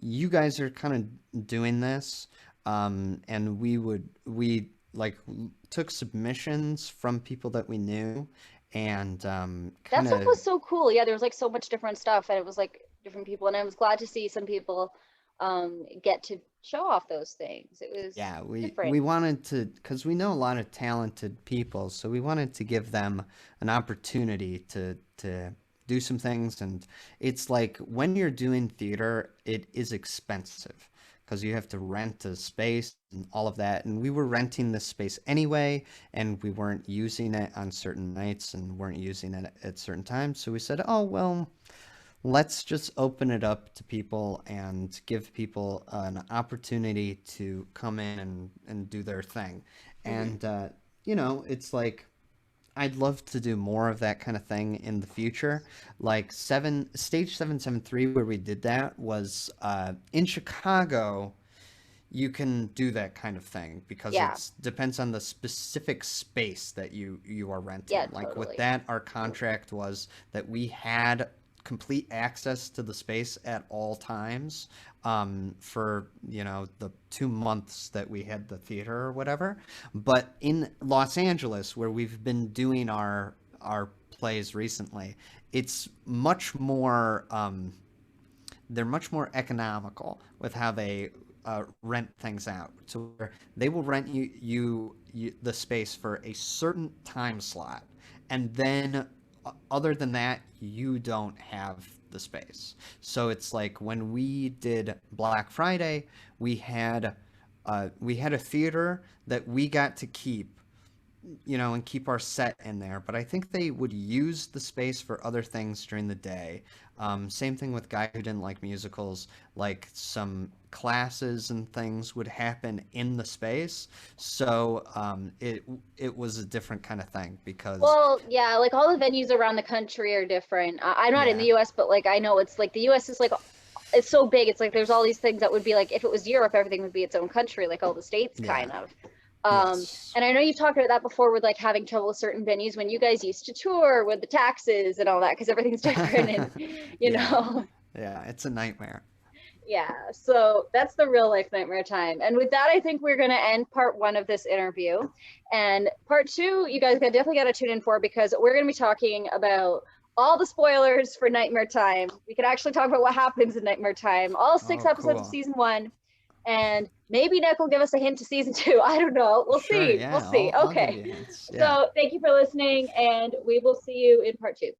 you guys are kind of doing this, and we like took submissions from people that we knew, and That kind stuff of was so cool. Yeah, there was like so much different stuff, and it was like different people, and I was glad to see some people get to show off those things. It was yeah, we different. wanted to, because we know a lot of talented people, so we wanted to give them an opportunity to do some things. And it's like when you're doing theater, it is expensive because you have to rent a space and all of that. And we were renting this space anyway, and we weren't using it on certain nights and weren't using it at certain times. So we said, oh, well, let's just open it up to people and give people an opportunity to come in and do their thing. Hmm. And, it's like, I'd love to do more of that kind of thing in the future. Like stage 773, where we did that was in Chicago. You can do that kind of thing because Yeah, it's depends on the specific space that you are renting. yeah, Like with totally. that, our contract was that we had complete access to the space at all times, for the 2 months that we had the theater or whatever. But in Los Angeles, where we've been doing our plays recently, it's much more. They're much more economical with how they rent things out. So they will rent you the space for a certain time slot, and then other than that, you don't have the space. So it's like when we did Black Friday, we had we had a theater that we got to keep, and keep our set in there. But I think they would use the space for other things during the day. Same thing with Guy Who Didn't Like Musicals. Like some classes and things would happen in the space, so it was a different kind of thing because Well, yeah, like all the venues around the country are different. I'm not in the yeah, US, but like I know it's like the US is like it's so big. It's like there's all these things that would be like if it was Europe, everything would be its own country, like all the states yeah, kind of. yes, And I know you talked about that before with like having trouble with certain venues when you guys used to tour with the taxes and all that because everything's different and you yeah, know. yeah. It's a nightmare. Yeah, so that's the real life nightmare time. And with that, I think we're going to end part one of this interview. And part two, you guys definitely got to tune in for because we're going to be talking about all the spoilers for Nightmare Time. We can actually talk about what happens in Nightmare Time, all six Oh, episodes of cool. season one. And maybe Nick will give us a hint to season two. I don't know. We'll Sure, see. We'll yeah. see. I'll give Okay. you hints. Yeah. So thank you for listening, and we will see you in part two.